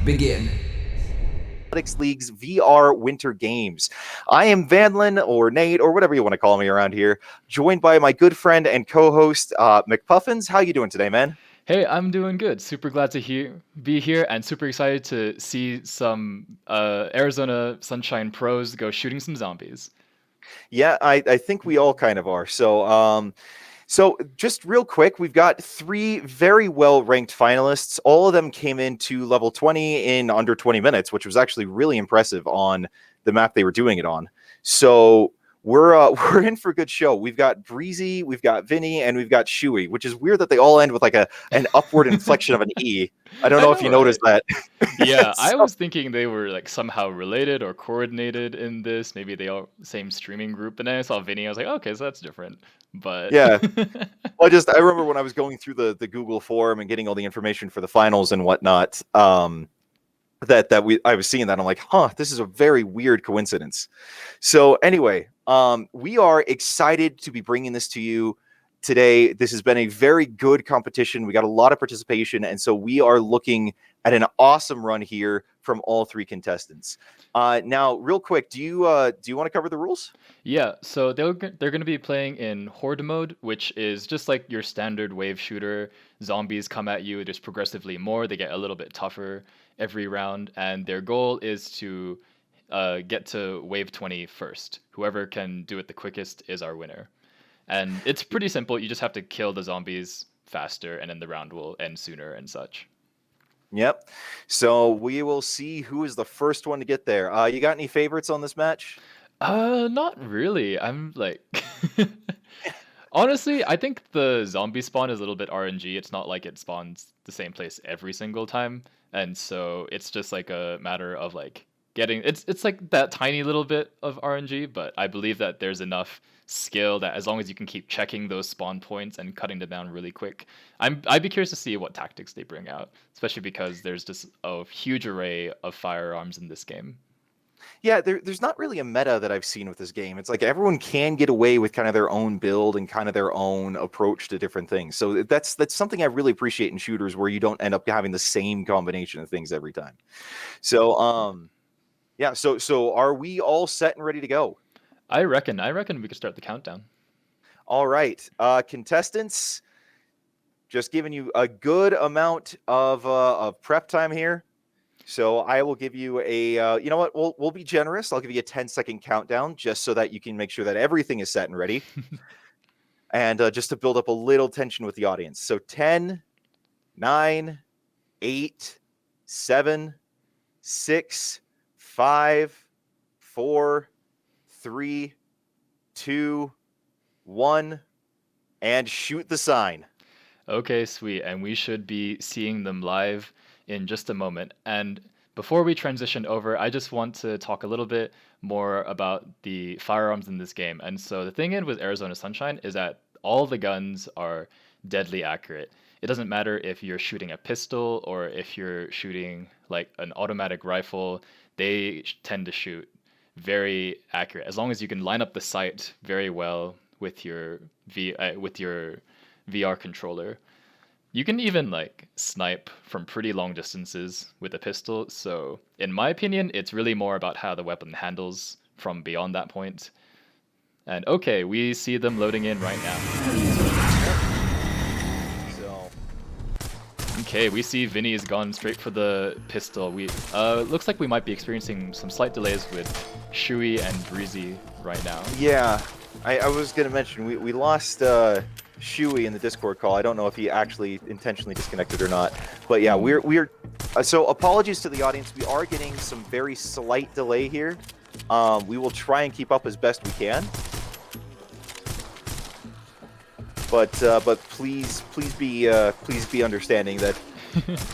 begin. League's VR Winter Games. I am Vanlin, or Nate, or whatever you want to call me around here, joined by my good friend and co-host, McPuffins. How you doing today, man? Hey, I'm doing good. Super glad to be here, and super excited to see some Arizona Sunshine pros go shooting some zombies. Yeah, I think we all kind of are. So just real quick, we've got 3 very well-ranked finalists. All of them came into level 20 in under 20 minutes, which was actually really impressive on the map they were doing it on. So we're we're in for a good show. We've got Breezy, we've got Vinny, and we've got Shuey, which is weird that they all end with like an upward inflection of an E. I don't know if you noticed that. Yeah, I So- was thinking they were like somehow related or coordinated in this. Maybe they all same streaming group. And then I saw Vinny, I was like, okay, so that's different. But Yeah. Well, I remember when I was going through the Google form and getting all the information for the finals and whatnot. I was seeing that, I'm like, huh, this is a very weird coincidence. So anyway, we are excited to be bringing this to you today. This has been a very good competition. We got a lot of participation, and so we are looking at an awesome run here from all 3 contestants. Now, real quick, do you want to cover the rules? yeah, so they're going to be playing in Horde mode, which is just like your standard wave shooter. Zombies come at you, there's progressively more. They get a little bit tougher every round, and their goal is to get to wave 20 first. Whoever can do it the quickest is our winner. And it's pretty simple. You just have to kill the zombies faster, and then the round will end sooner and such. Yep. So we will see who is the first one to get there. You got any favorites on this match? Not really. I'm like, honestly, I think the zombie spawn is a little bit RNG. It's not like it spawns the same place every single time, and so it's just like a matter of like getting. It's like that tiny little bit of RNG, but I believe that there's enough skill that as long as you can keep checking those spawn points and cutting them down really quick, I'd be curious to see what tactics they bring out, especially because there's just a huge array of firearms in this game. Yeah, there's not really a meta that I've seen with this game. It's like everyone can get away with kind of their own build and kind of their own approach to different things. So that's something I really appreciate in shooters where you don't end up having the same combination of things every time. So yeah, so are we all set and ready to go? I reckon we could start the countdown. All right. Contestants, just giving you a good amount of prep time here. So I will give you a, you know what, we'll be generous. I'll give you a 10-second countdown just so that you can make sure that everything is set and ready. And just to build up a little tension with the audience. So 10, 9, 8, 7, 6, 5, 4, 3, 2, 1, and shoot the sign. Okay, sweet. And we should be seeing them live in just a moment. And before we transition over, I just want to talk a little bit more about the firearms in this game. And so the thing with Arizona Sunshine is that all the guns are deadly accurate. It doesn't matter if you're shooting a pistol or if you're shooting like an automatic rifle, they tend to shoot very accurate. As long as you can line up the sight very well with your VR controller. You can even like snipe from pretty long distances with a pistol. So in my opinion, it's really more about how the weapon handles from beyond that point. And okay, we see them loading in right now. So Okay, we see Vinny has gone straight for the pistol. We looks like we might be experiencing some slight delays with Shuey and Breezy right now. yeah, I was going to mention we lost Shuey in the Discord call. I don't know if he actually intentionally disconnected or not. But yeah, we're so apologies to the audience. We are getting some very slight delay here. We will try and keep up as best we can. But please be understanding that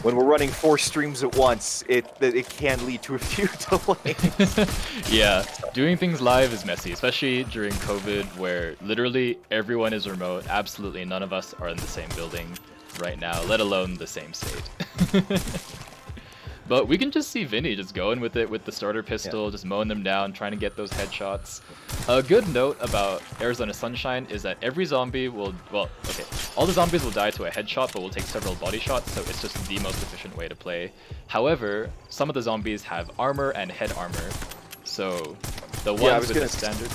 when we're running 4 streams at once, it can lead to a few delays. Yeah, doing things live is messy, especially during COVID, where literally everyone is remote. Absolutely none of us are in the same building right now, let alone the same state. But we can just see Vinny just going with it with the starter Yeah. pistol, just mowing them down, trying to get those headshots. A good note about Arizona Sunshine is that every zombie will, well, okay, all the zombies will die to a headshot, but will take several body shots, so it's just the most efficient way to play. However, some of the zombies have armor and head armor, so the ones with the standard...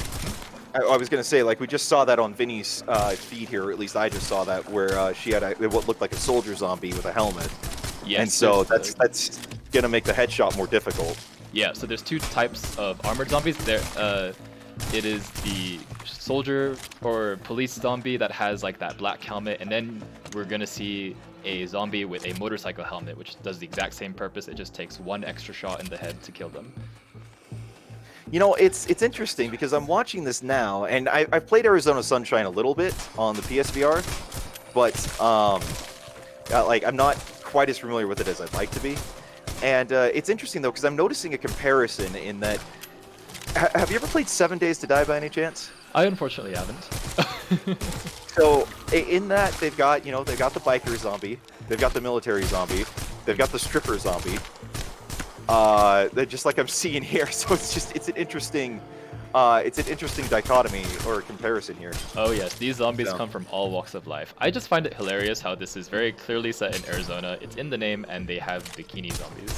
I was gonna say, like, we just saw that on Vinny's feed here, or at least I just saw that, where she had what looked like a soldier zombie with a helmet. Yes, and so that's gonna make the headshot more difficult. Yeah, so there's two types of armored zombies. It is the soldier or police zombie that has like that black helmet, and then we're gonna see a zombie with a motorcycle helmet, which does the exact same purpose. It just takes one extra shot in the head to kill them. You know, it's interesting because I'm watching this now, and I've played Arizona Sunshine a little bit on the PSVR, but like, I'm not quite as familiar with it as I'd like to be. And it's interesting though, because I'm noticing a comparison in that. Have you ever played 7 Days to Die by any chance? I unfortunately haven't. So in that, they've got the biker zombie, they've got the military zombie, they've got the stripper zombie. They're just like I'm seeing here. So it's an interesting dichotomy or comparison here. Oh yes, these zombies come from all walks of life. I just find it hilarious how this is very clearly set in Arizona. It's in the name, and they have bikini zombies.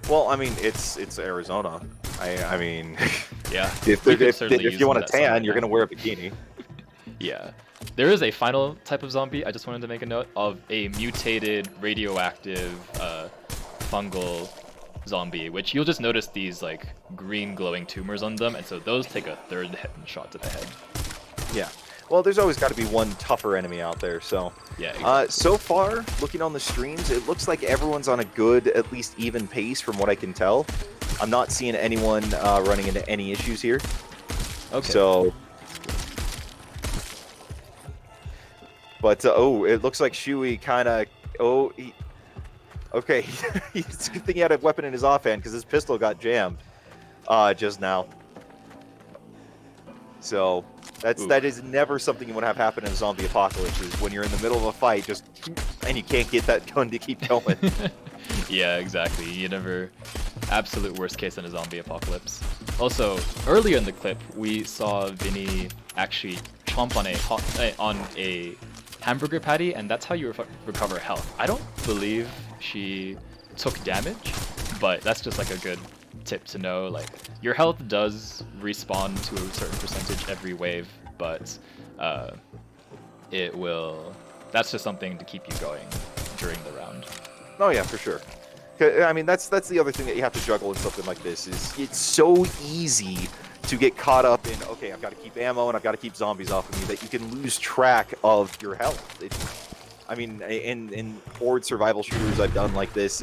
Well, I mean, it's Arizona. I mean, yeah. if you want a tan, you're gonna wear a bikini. Yeah. There is a final type of zombie. I just wanted to make a note of a mutated, radioactive, fungal zombie, which you'll just notice these like green glowing tumors on them, and so those take a third shot to the head. Yeah. Well, there's always got to be one tougher enemy out there, so... Yeah, exactly. So far, looking on the streams, it looks like everyone's on a good, at least even pace from what I can tell. I'm not seeing anyone running into any issues here. Okay. So... But, oh, it looks like Shui kind of... Oh, okay, it's a good thing he had a weapon in his offhand, because his pistol got jammed just now. So... That is never something you want to have happen in a zombie apocalypse, is when you're in the middle of a fight, and you can't get that gun to keep going. Yeah, exactly. You never... Absolute worst case in a zombie apocalypse. Also, earlier in the clip, we saw Vinny actually chomp on a hamburger patty, and that's how you recover health. I don't believe she took damage, but that's just like a good tip to know. Like, your health does respawn to a certain percentage every wave, but it will... That's just something to keep you going during the round. Oh yeah, for sure. I mean, that's the other thing that you have to juggle in something like this, is it's so easy to get caught up in, okay, I've got to keep ammo and I've got to keep zombies off of me, that you can lose track of your health. I mean, in horde survival shooters I've done like this,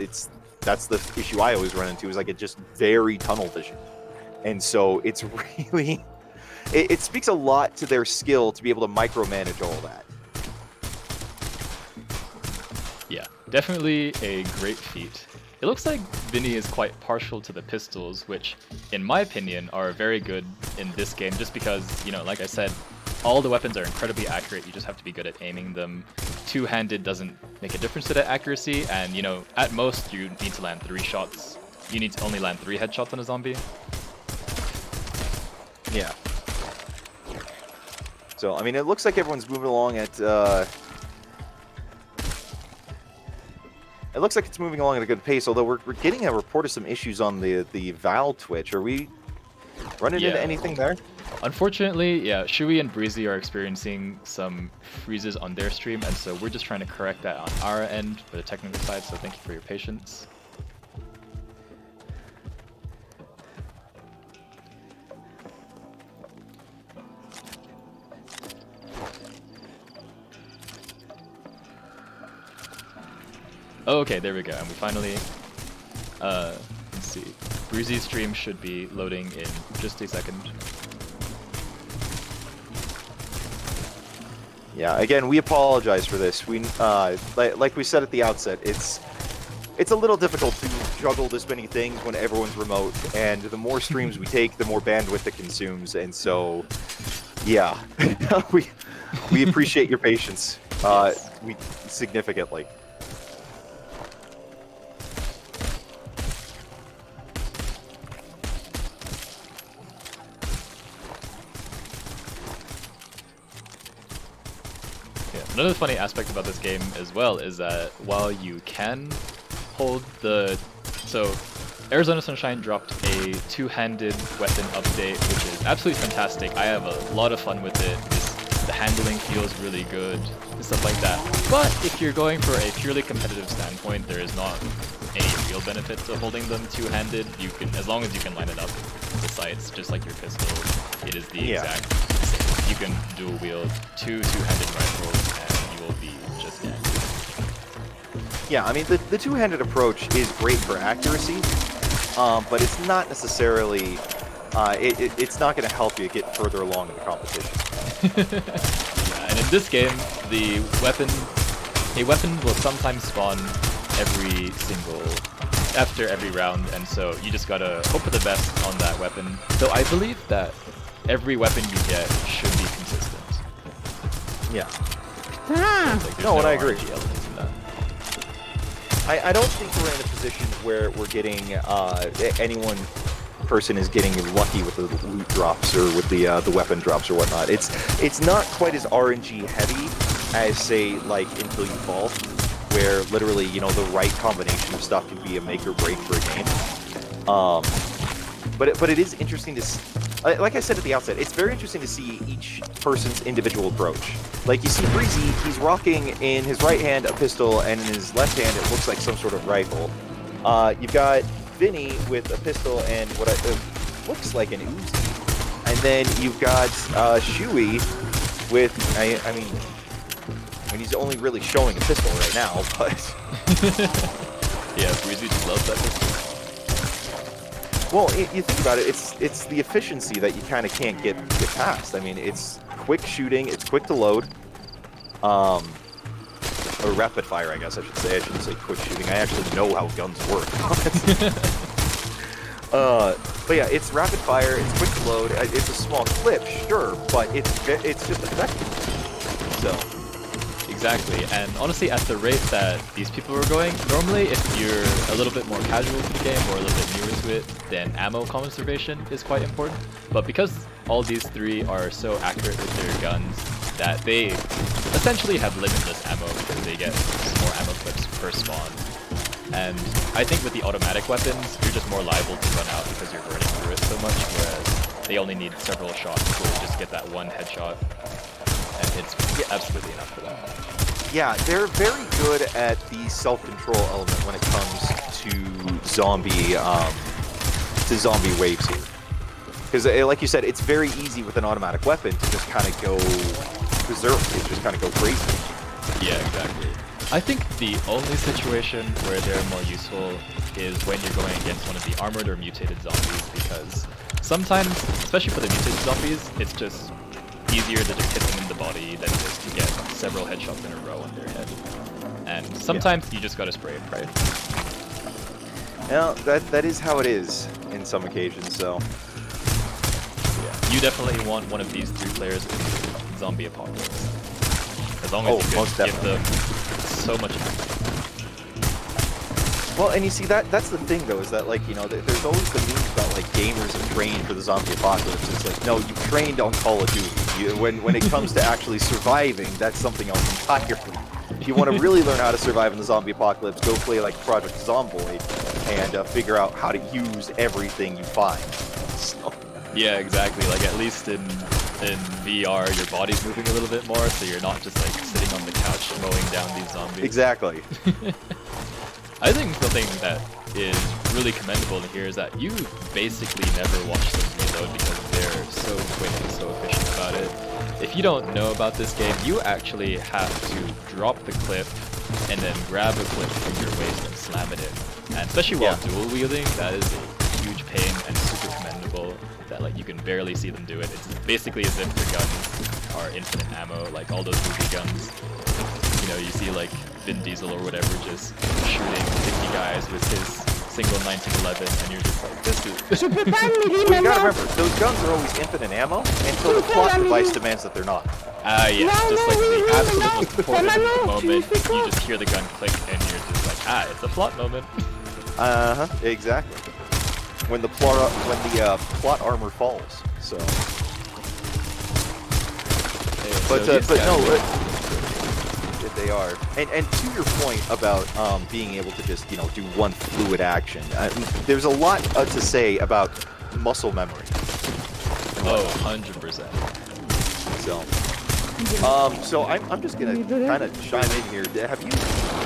that's the issue I always run into, is I get just very tunnel vision. And so it's really... It speaks a lot to their skill to be able to micromanage all that. Yeah, definitely a great feat. It looks like Vinny is quite partial to the pistols, which, in my opinion, are very good in this game, just because, you know, like I said, all the weapons are incredibly accurate. You just have to be good at aiming them. Two-handed doesn't make a difference to that accuracy, and, you know, at most you need to land 3 shots. You need to only land 3 headshots on a zombie. Yeah. So, I mean, it looks like everyone's moving along at... It looks like it's moving along at a good pace, although we're getting a report of some issues on the VAL Twitch. Are we running into anything there? Unfortunately, yeah, Shui and Breezy are experiencing some freezes on their stream, and so we're just trying to correct that on our end for the technical side, so thank you for your patience. Oh, okay, there we go, and we finally, let's see, Breezy's stream should be loading in just a second. Yeah, again, we apologize for this. We, like we said at the outset, it's a little difficult to juggle this many things when everyone's remote, and the more streams we take, the more bandwidth it consumes, and so, yeah, we appreciate your patience, significantly. Another funny aspect about this game as well is that while you can hold the... So, Arizona Sunshine dropped a two-handed weapon update, which is absolutely fantastic. I have a lot of fun with it. The handling feels really good, and stuff like that. But if you're going for a purely competitive standpoint, there is not any real benefit to holding them two-handed. You can, as long as you can line it up the sights, just like your pistol, it is the exact same. You can dual wield two-handed rifles, and you will be just ganky. Yeah, I mean, the two-handed approach is great for accuracy, but it's not necessarily, it's not going to help you get further along in the competition. Yeah, and in this game, a weapon will sometimes spawn after every round, and so you just gotta hope for the best on that weapon. Though I believe that every weapon you get should be consistent. Yeah. Like, no, I agree. RNG elements in that. I don't think we're in a position where we're getting person is getting lucky with the loot drops or with the weapon drops or whatnot. It's not quite as RNG heavy as, say, like Until You Fall, where literally, you know, the right combination of stuff can be a make or break for a game. But it is interesting to like I said at the outset, it's very interesting to see each person's individual approach. Like, you see Breezy, he's rocking in his right hand a pistol, and in his left hand it looks like some sort of rifle. You've got Vinny with a pistol and what looks like an Uzi. And then you've got Shuey with, I mean, he's only really showing a pistol right now, but... Yeah, Breezy just loves that pistol. Well, you think about it, it's the efficiency that you kind of can't get past. I mean, it's quick shooting, it's quick to load, or rapid fire, I guess I should say. I shouldn't say quick shooting. I actually know how guns work. But yeah, it's rapid fire, it's quick to load, it's a small clip, sure, but it's just effective. So. Exactly, and honestly, at the rate that these people were going, normally if you're a little bit more casual to the game or a little bit newer to it, then ammo conservation is quite important. But because all these three are so accurate with their guns that they essentially have limitless ammo because they get more ammo clips per spawn. And I think with the automatic weapons, you're just more liable to run out because you're burning through it so much, whereas they only need several shots to just get that one headshot. And it's absolutely enough for that. Yeah, they're very good at the self-control element when it comes to zombie waves here. Because, like you said, it's very easy with an automatic weapon to just kind of go berserk, to just kind of go crazy. Yeah, exactly. I think the only situation where they're more useful is when you're going against one of the armored or mutated zombies, because sometimes, especially for the mutated zombies, it's just easier to just hit them in the body than it is to get several headshots in a row on their head. And sometimes you just gotta spray and pray. Well, that is how it is in some occasions, so... Yeah, you definitely want one of these three players in Zombie Apocalypse. As long as you can give them so much attack. Well, and you see, that's the thing, though, is that, like, you know, there's always the memes about, like, gamers have trained for the zombie apocalypse. It's like, no, you've trained on Call of Duty. When it comes to actually surviving, that's something else entirely. If you want to really learn how to survive in the zombie apocalypse, go play, like, Project Zomboid and figure out how to use everything you find. So. Yeah, exactly. Like, at least in VR, your body's moving a little bit more, so you're not just, like, sitting on the couch mowing down these zombies. Exactly. I think something that is really commendable here is that you basically never watch them reload because they're so quick and so efficient about it. If you don't know about this game, you actually have to drop the clip and then grab a clip from your waist and slam it in. And especially while dual wielding, that is a huge pain and super commendable that, like, you can barely see them do it. It's basically as if their guns are infinite ammo, like all those movie guns. You know, you see like Vin Diesel or whatever just shooting 50 guys with his single 1911, and you're just like, this is... Well, you gotta remember, those guns are always infinite ammo until the plot device demands that they're not. Yeah, just like the absolute most important moment, you just hear the gun click, and you're just like, it's a plot moment. Exactly. When the plot armor falls, so... But no, that they are. And to your point about being able to just, do one fluid action, there's a lot to say about muscle memory. Oh, 100%. So I'm just gonna kind of chime in here. Have you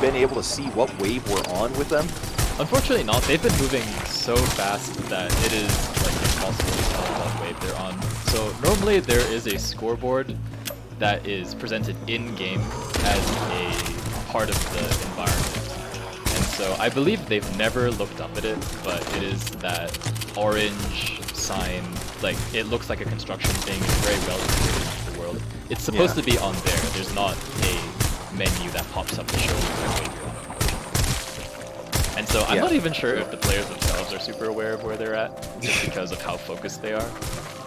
been able to see what wave we're on with them? Unfortunately not. They've been moving so fast that it is like impossible to tell what wave they're on. So normally there is a scoreboard that is presented in-game as a part of the environment. And so I believe they've never looked up at it, but it is that orange sign, like it looks like a construction thing, it's very well distributed into the world. It's supposed to be on there. There's not a menu that pops up to show you what wave you're on. And so I'm not even sure if the players themselves are super aware of where they're at, just because of how focused they are.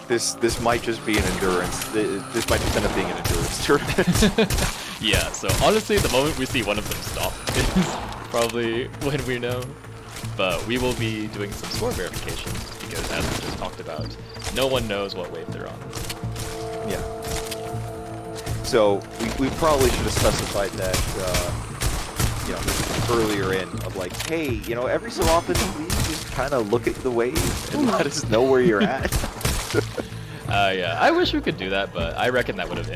This might just be an endurance. This might just end up being an endurance tournament. Yeah, so honestly, the moment we see one of them stop is probably when we know. But we will be doing some score verification, because as we just talked about, no one knows what wave they're on. Yeah. So we probably should have specified that, earlier in, of like, hey, every so often, please just kind of look at the wave and let us know where you're at. Yeah, I wish we could do that, but I reckon that would have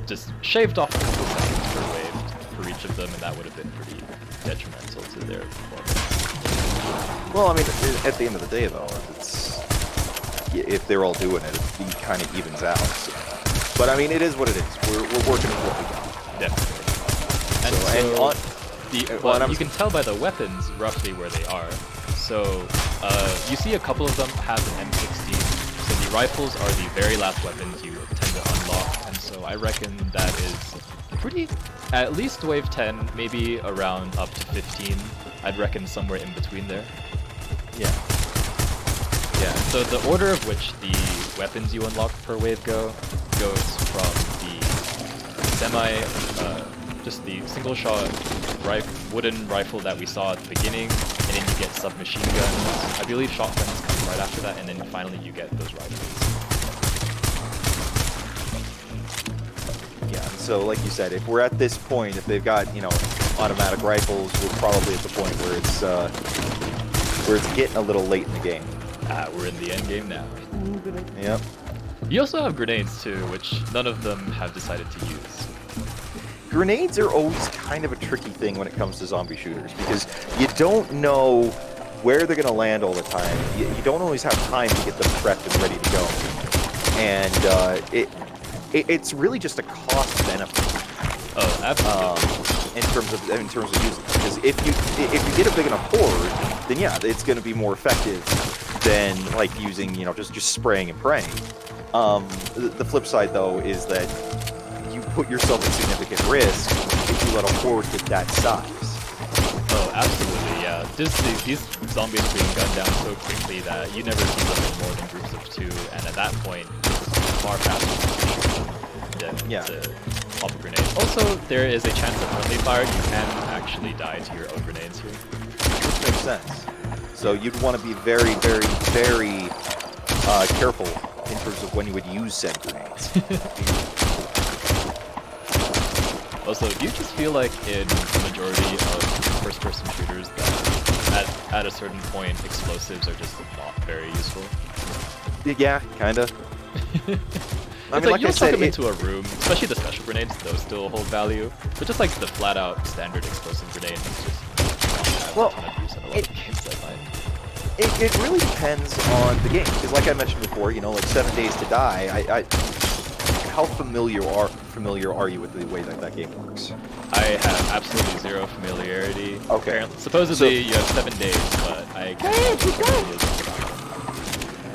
just shaved off a couple seconds per wave for each of them, and that would have been pretty detrimental to their performance. Well, I mean, at the end of the day, though, if they're all doing it, it kind of evens out. So. But I mean, it is what it is. We're working with what we got. Definitely. You can tell by the weapons roughly where they are. So you see a couple of them have an M16. So the rifles are the very last weapons you tend to unlock, and so I reckon that is pretty, at least wave 10, maybe around up to 15. I'd reckon somewhere in between there. Yeah. Yeah, so the order of which the weapons you unlock per wave goes from the just the single shot wooden rifle that we saw at the beginning, and then you get submachine guns. I believe shotguns come right after that, and then finally you get those rifles. Yeah, so like you said, if we're at this point, if they've got, automatic rifles, we're probably at the point where it's getting a little late in the game. We're in the end game now. Yep. You also have grenades too, which none of them have decided to use. Grenades are always kind of a tricky thing when it comes to zombie shooters, because you don't know where they're going to land all the time. You don't always have time to get them prepped and ready to go. And it's really just a cost benefit. Oh, absolutely. In terms of using it. Because if you get a big enough horde, then yeah, it's going to be more effective than like using, just spraying and praying. The flip side though is that you put yourself at significant risk if you let a horde get that size. Oh, absolutely, yeah. These zombies are being gunned down so quickly that you never see them in more than groups of 2, and at that point, it's far faster to pop a grenade. Also, there is a chance that when they fire, you can actually die to your own grenades here. Which makes sense. So you'd want to be very, very, very careful in terms of when you would use said grenades. Also, do you just feel like in the majority of first-person shooters that at a certain point explosives are just not very useful? Yeah, kinda. I mean, like you'll chuck them into a room, especially the special grenades, those still hold value. But just like the flat-out standard explosive grenade, it's just not have a ton of use in a lot of games, I find. It really depends on the game, because like I mentioned before, like 7 Days to Die, how familiar are you with the way that game works? I have absolutely zero familiarity. Okay. Apparently, supposedly you have 7 days, but I can't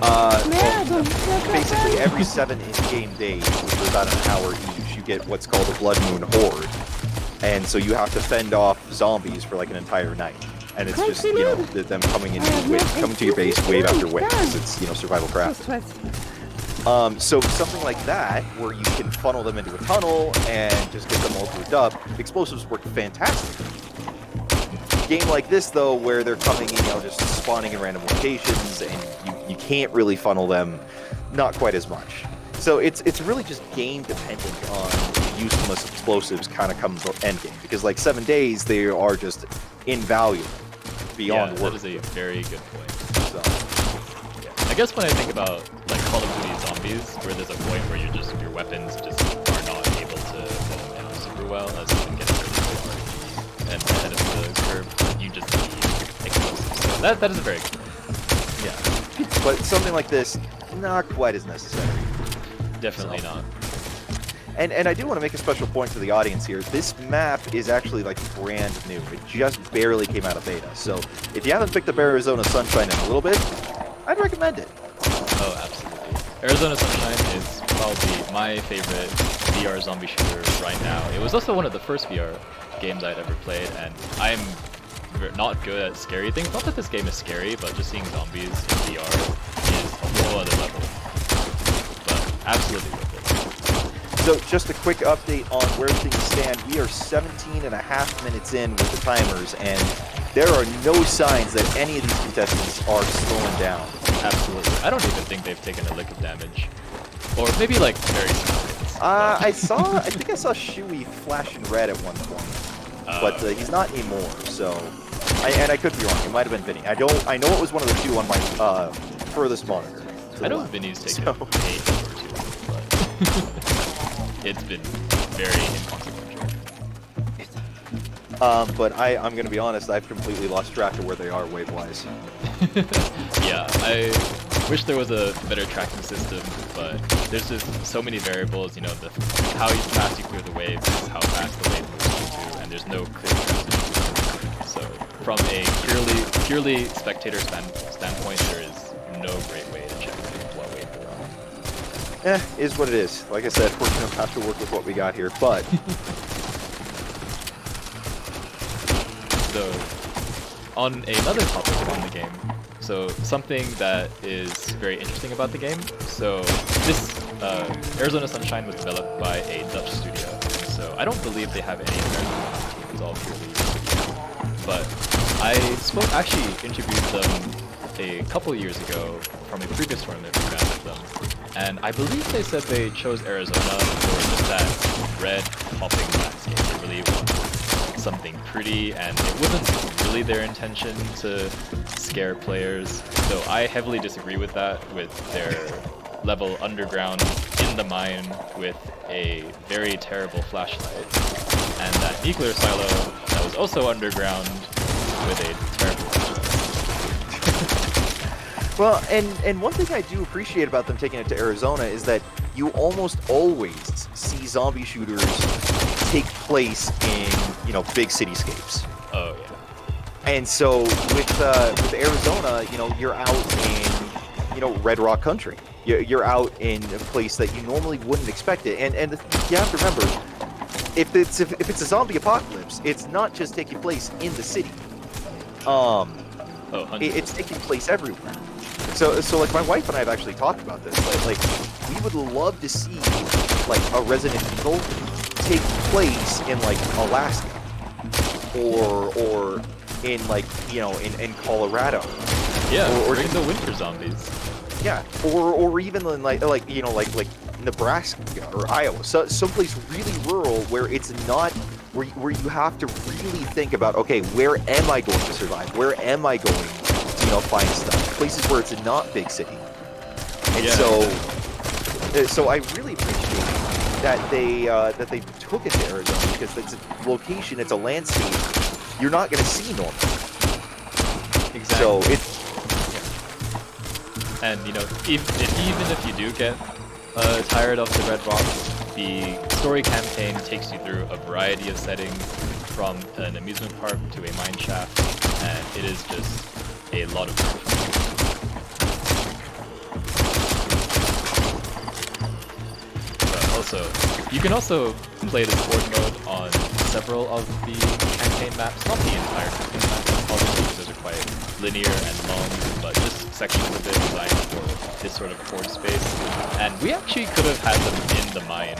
well, basically every 7 in-game days, which are about an hour each, you get what's called a Blood Moon Horde. And so you have to fend off zombies for like an entire night. And it's just, them coming to your base wave after wave. It's, survival craft. So something like that, where you can funnel them into a tunnel and just get them all grouped up, explosives work fantastic. A game like this, though, where they're coming, just spawning in random locations, and you can't really funnel them, not quite as much. So it's really just game dependent on usefulness of explosives kind of comes end game, because like 7 days they are just invaluable beyond Yeah, work. that is a very good point. So, Yeah. I guess when I think about like Call of Duty Zombies, where there's a point where your weapons just are not able to roam down super well as you can get really far and ahead of the curve, you just need explosives. So that is a very good point. yeah, but something like this, not quite as necessary. Definitely So. not. And I do want to make a special point to the audience here. This map is actually like brand new. It just barely came out of beta. So if you haven't picked up Arizona Sunshine in a little bit, I'd recommend it. Oh, absolutely. Arizona Sunshine is probably my favorite VR zombie shooter right now. It was also one of the first VR games I'd ever played, and I'm not good at scary things. Not that this game is scary, but just seeing zombies in VR is a whole other level. But absolutely worth it. So just a quick update on where things stand. We are 17 and a half minutes in with the timers, and there are no signs that any of these contestants are slowing down. Absolutely. I don't even think they've taken a lick of damage. Or maybe like very small hits. I think I saw Shuey flashing red at one point, but he's not anymore. So, and I could be wrong. It might have been Vinny. I know it was one of the two on my furthest monitor. I know Vinny's taken a hit or two, but it's been very inconsequential. But I'm gonna be honest. I've completely lost track of where they are wave-wise. Yeah, I wish there was a better tracking system, but there's just so many variables, you know, how fast you clear the waves is how fast the wave moves onto, and there's no clear transition. So from a purely spectator standpoint, there is no great way to check what wave they're on. Is what it is. Like I said, we're gonna have to work with what we got here, but So, on another topic on the game, so something that is very interesting about the game, so this Arizona Sunshine was developed by a Dutch studio, so I don't believe they have any American on the team, it's all purely European. But I actually interviewed them a couple years ago from a previous tournament we ran with them, and I believe they said they chose Arizona for just that red popping landscape. They really wanted something pretty, and it wasn't really their intention to scare players. So I heavily disagree with that, with their level underground in the mine with a very terrible flashlight, and that nuclear silo that was also underground with a terrible flashlight. well, and one thing I do appreciate about them taking it to Arizona is that you almost always see zombie shooters take place in, you know, big cityscapes. Oh yeah. And so with Arizona, you know, you're out in, you know, Red Rock country. You're out in a place that you normally wouldn't expect it. And you have to remember, if it's a zombie apocalypse, it's not just taking place in the city. It's taking place everywhere. So like my wife and I have actually talked about this. Like we would love to see like a Resident Evil take place in like Alaska or in like, you know, in Colorado. Yeah, or in the winter zombies. Yeah, or even in like you know like Nebraska or Iowa, so someplace really rural where it's not where you have to really think about, okay, where am I going to survive? Where am I going to, you know, find stuff? Places where it's not big city. And so I really appreciate that they took it to Arizona, because it's a location, it's a landscape you're not going to see normally. Exactly. So it's and you know, even if you do get tired of the Red Rock, the story campaign takes you through a variety of settings, from an amusement park to a mine shaft, and it is just a lot of fun. But also, you can also play the sport mode on several of the campaign maps, not the entire campaign map, obviously, because those are quite linear and long, but just sections of it designed for this sort of board space. And we actually could have had them in the mine,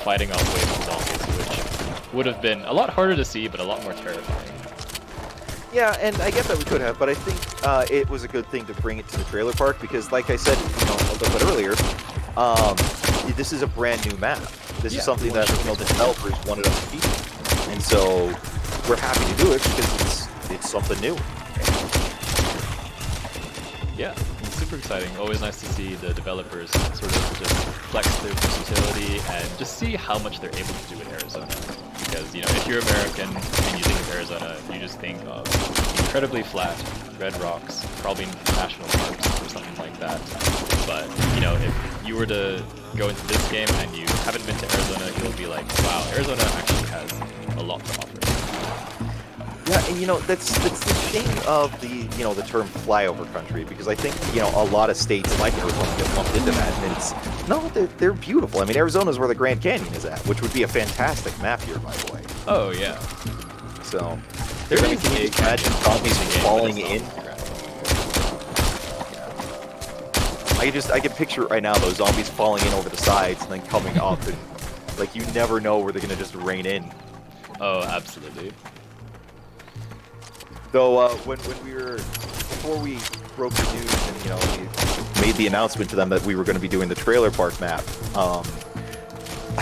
fighting off waves of zombies, which would have been a lot harder to see, but a lot more terrifying. Yeah, and I get that we could have, but I think it was a good thing to bring it to the trailer park, because like I said, you know, a little bit earlier, this is a brand new map. This is Yeah, something we wanna that the developers wanted us to keep, and so we're happy to do it because it's something new. Yeah, it's super exciting. Always nice to see the developers sort of just flex their versatility and just see how much they're able to do in Arizona. Because, you know, if you're American and you think of Arizona, you just think of incredibly flat, red rocks, probably national parks or something like that. But, you know, if you were to go into this game and you haven't been to Arizona, you'll be like, wow, Arizona actually has a lot to offer. Yeah, and you know that's the shame of the term flyover country, because I think a lot of states like Arizona get lumped into that, and it's no, they're beautiful. I mean, Arizona's where the Grand Canyon is at, which would be a fantastic map here, by the way. Oh yeah. So There can is you a imagine zombies falling in? I can picture it right now, those zombies falling in over the sides and then coming up, and like you never know where they're gonna just rain in. Oh, absolutely. Though when we were, before we broke the news and we made the announcement to them that we were going to be doing the trailer park map,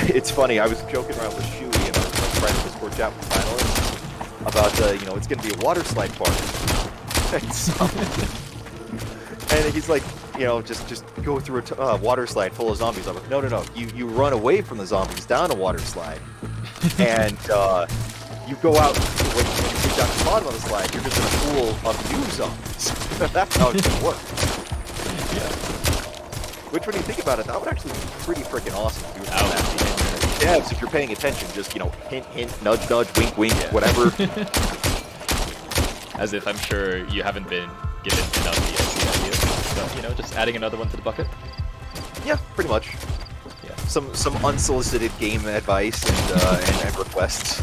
it's funny. I was joking around with Shuey and I was like trying to Discord chat with finalists about it's going to be a water slide park. And he's like, just go through a water slide full of zombies. I'm like, no, you run away from the zombies down a water slide, and you go out when you get down to the bottom of the slide, you're just in a pool of new zombies. That's how it's gonna work. Yeah. Which, when you think about it, that would actually be pretty freaking awesome if you were doing that. Yeah. Devs, if you're paying attention, just hint, hint, nudge, nudge, wink, wink, whatever. As if I'm sure you haven't been given enough DLC ideas. So, just adding another one to the bucket. Yeah, pretty much. Yeah. Some unsolicited game advice and requests.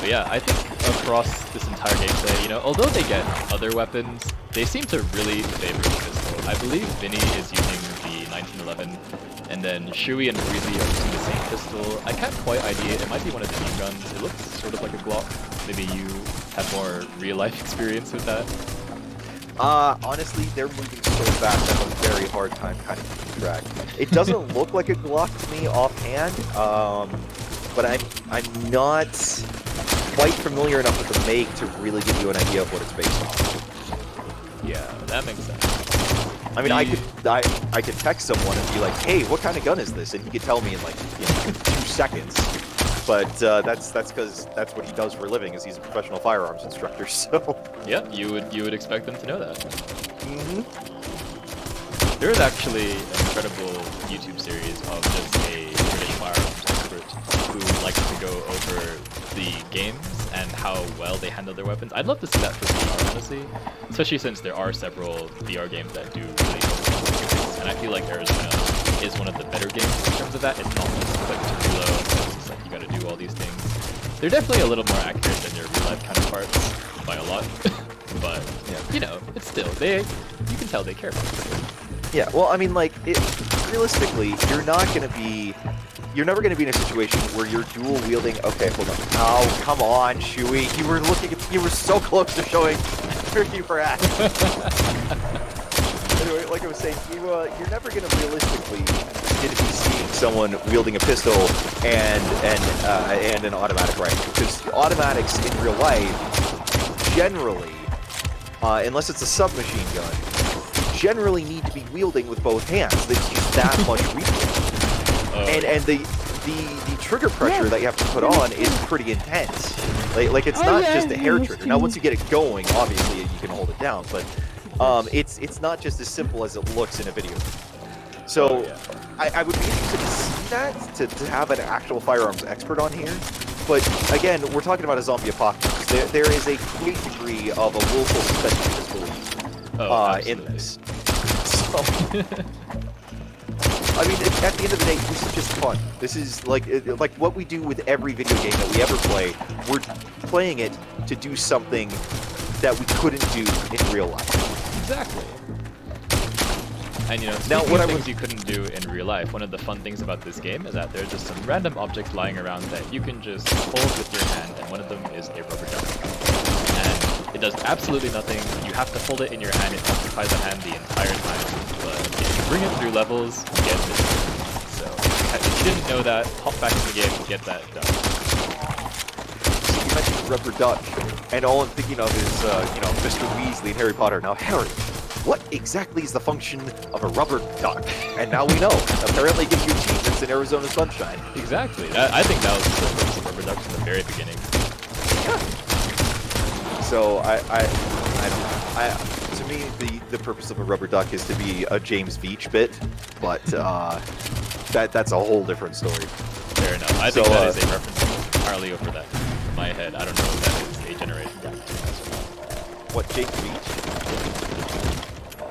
But yeah, I think across this entire gameplay, although they get other weapons, they seem to really favor the pistol. I believe Vinny is using the 1911, and then Shuey and Breezy are using the same pistol. I can't quite ID it. It might be one of the new guns. It looks sort of like a Glock. Maybe you have more real-life experience with that. Honestly, they're moving so fast, I have a very hard time kind of keeping track. It doesn't look like a Glock to me offhand, but I'm not quite familiar enough with the make to really give you an idea of what it's based on. Yeah, that makes sense. I mean, I could text someone and be like, "Hey, what kind of gun is this?" and he could tell me in like 2 seconds. But that's because that's what he does for a living, is he's a professional firearms instructor. So yeah, you would expect them to know that. Mm-hmm. There is actually an incredible YouTube series of just a British firearms expert who likes to go over the games and how well they handle their weapons. I'd love to see that for VR, honestly, especially since there are several VR games that do really well. And I feel like Arizona is one of the better games in terms of that. It's not just quick to reload, it's like you gotta do all these things. They're definitely a little more accurate than their real life counterparts by a lot. But it's still, you can tell they care about it. Yeah, well, I mean, like, realistically, you're never going to be in a situation where you're dual wielding. Okay, hold on. Oh, come on, Shuey. You were so close to showing where you were at. Anyway, like I was saying, you're never going to realistically be seeing someone wielding a pistol and an automatic rifle, because automatics in real life generally, unless it's a submachine gun, generally need to be wielding with both hands. They use that much recoil, and the trigger pressure that you have to put on is pretty intense. Like it's not just a hair trigger. Now, once you get it going, obviously you can hold it down, but it's not just as simple as it looks in a video. So I would be interested to see that, to have an actual firearms expert on here. But again, we're talking about a zombie apocalypse. There is a great degree of a willful suspension of disbelief in this. So, I mean, at the end of the day, this is just fun. This is like what we do with every video game that we ever play. We're playing it to do something that we couldn't do in real life. Exactly. And now what things you couldn't do in real life, one of the fun things about this game is that there's just some random objects lying around that you can just hold with your hand, and one of them is a rubber duck. And It does absolutely nothing. You have to hold it in your hand. It occupies the hand the entire time. But if you bring it through levels, you get this. So if you didn't know that, hop back in the game and get that done. You mentioned rubber duck, and all I'm thinking of is, Mr. Weasley and Harry Potter. Now, Harry, what exactly is the function of a rubber duck? And now we know. Apparently, it gives you achievements in Arizona Sunshine. Exactly. I think that was the purpose of rubber duck from the very beginning. So to me, the purpose of a rubber duck is to be a James Beach bit, but that's a whole different story. Fair enough. I think that is a reference entirely over that. In my head, I don't know if that is a generation gap between us or not. What, James Beach?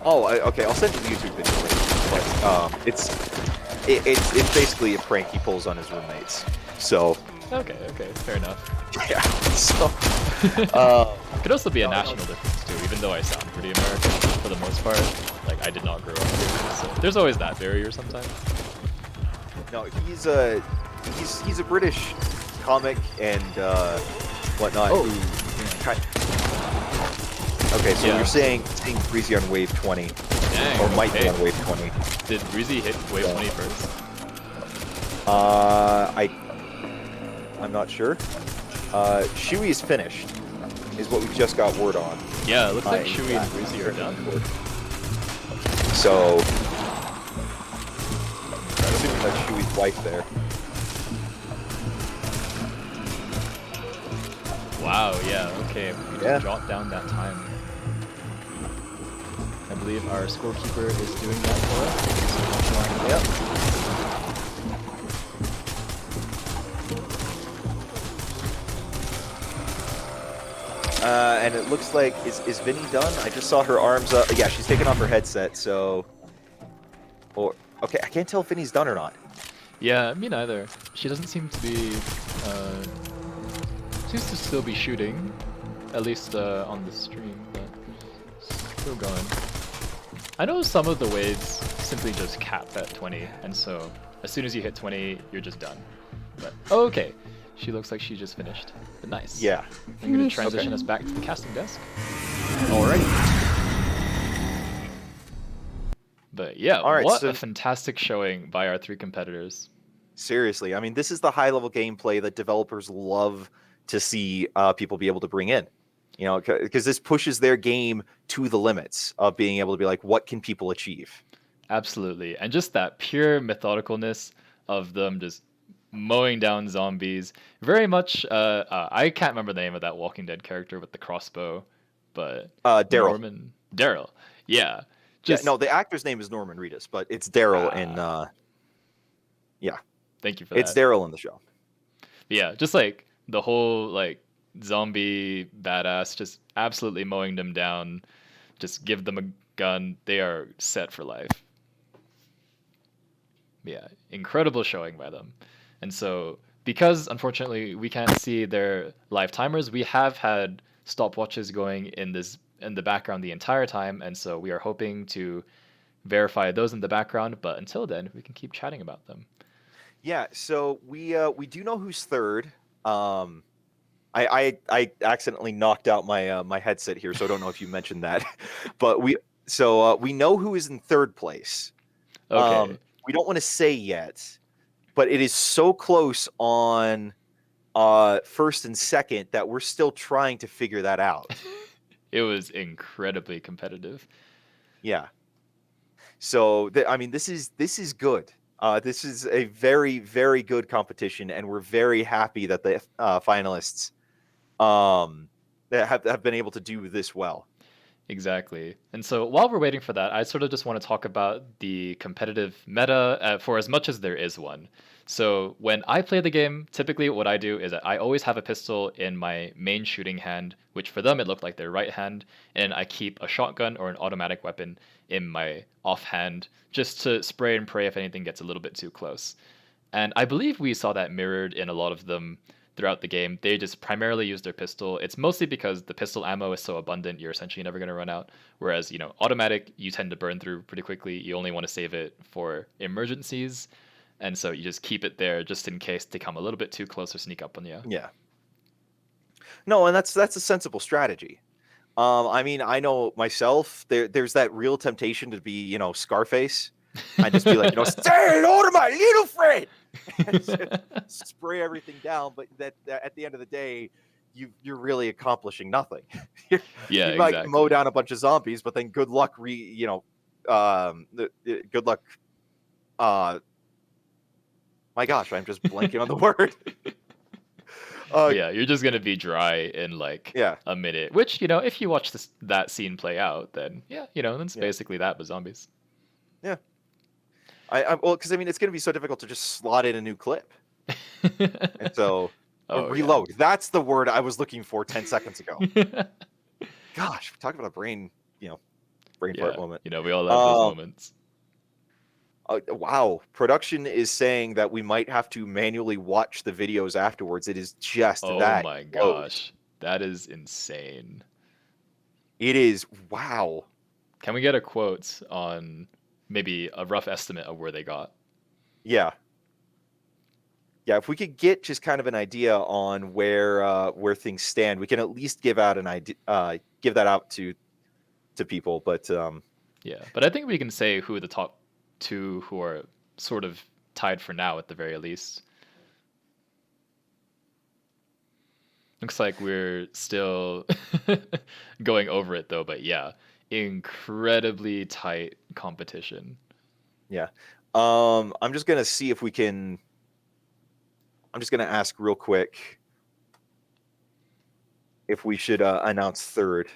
Oh, okay. I'll send you the YouTube video later. But it's basically a prank he pulls on his roommates. So. Okay, fair enough. Yeah. So. Could also be a national difference too, even though I sound pretty American for the most part. Like I did not grow up here, so there's always that barrier sometimes. No, he's a British comic and whatnot. Oh. Okay, so you're saying Breezy on wave 20, Dang, or might be on wave 20. Did Breezy hit wave 20 first? I'm not sure. Shui is finished, is what we just got word on. Yeah, it looks like Shui and Breezy are done. So, I'm assuming that's Shui's wife there. Wow, yeah, okay. We can jot down that time. I believe our scorekeeper is doing that for us. Yep. And it looks like, is Vinny done? I just saw her arms up. Yeah, she's taking off her headset, so... Okay, I can't tell if Vinny's done or not. Yeah, me neither. She doesn't seem to be... seems to still be shooting. At least on the stream, but still going. I know some of the waves simply just cap at 20, and so as soon as you hit 20, you're just done. But okay, she looks like she just finished. But nice. Yeah. I'm going to transition us back to the casting desk. Alright. But yeah, Alright, what a fantastic showing by our three competitors. Seriously, I mean, this is the high-level gameplay that developers love to see people be able to bring in. You know, because this pushes their game to the limits of being able to be like, what can people achieve? Absolutely. And just that pure methodicalness of them just mowing down zombies. Very much, I can't remember the name of that Walking Dead character with the crossbow, but... Daryl. Daryl. Yeah. Just... Yeah, no, the actor's name is Norman Reedus, but it's Daryl in... Yeah. Thank you for that. It's Daryl in the show. Yeah, just like the whole like zombie badass, just absolutely mowing them down. Just give them a gun. They are set for life. Yeah, incredible showing by them. And so, because unfortunately we can't see their live timers, we have had stopwatches going in the background the entire time, and so we are hoping to verify those in the background. But until then, we can keep chatting about them. Yeah, so we do know who's third. I accidentally knocked out my my headset here, so I don't know if you mentioned that. But we know who is in third place. Okay. We don't want to say yet, but it is so close on first and second that we're still trying to figure that out. It was incredibly competitive. Yeah. So I mean, this is good. This is a very, very good competition, and we're very happy that the finalists that have been able to do this well. Exactly. And so while we're waiting for that, I sort of just want to talk about the competitive meta for as much as there is one. So when I play the game, typically what I do is that I always have a pistol in my main shooting hand, which for them it looked like their right hand, and I keep a shotgun or an automatic weapon in my offhand just to spray and pray if anything gets a little bit too close. And I believe we saw that mirrored in a lot of them throughout the game. They just primarily use their pistol. It's mostly because the pistol ammo is so abundant, you're essentially never going to run out. Whereas, automatic, you tend to burn through pretty quickly. You only want to save it for emergencies. And so you just keep it there just in case they come a little bit too close or sneak up on you. Yeah. No, and that's a sensible strategy. I mean, I know myself. There's that real temptation to be, Scarface. I just be like, "Say hello to my little friend," and just spray everything down. But that at the end of the day, you're really accomplishing nothing. You're- Yeah, you might mow exactly. down a bunch of zombies, but then good luck good luck. Uh, my gosh, I'm just blanking on the word. Uh, Yeah, you're just gonna be dry in like yeah, a minute. Which, if you watch that scene play out, then yeah, that's yeah, basically that with zombies. yeah. Well, because I mean, it's going to be so difficult to just slot in a new clip, and so Oh yeah. reload. That's the word I was looking for 10 seconds ago. Gosh, talk about a brain fart Yeah, moment. we all have those Um, moments. wow, production is saying that we might have to manually watch the videos afterwards. It is just Oh that my close. gosh. That is insane. It is wow. Can we get a quote on maybe a rough estimate of where they got? Yeah, yeah. If we could get just kind of an idea on where things stand, we can at least give out an idea, give that out to people. But Yeah, but I think we can say who the top two who are sort of tied for now at the very least. Looks like we're still going over it though, but yeah, incredibly tight competition. yeah, I'm just gonna see if we can. I'm just gonna ask real quick if we should announce third.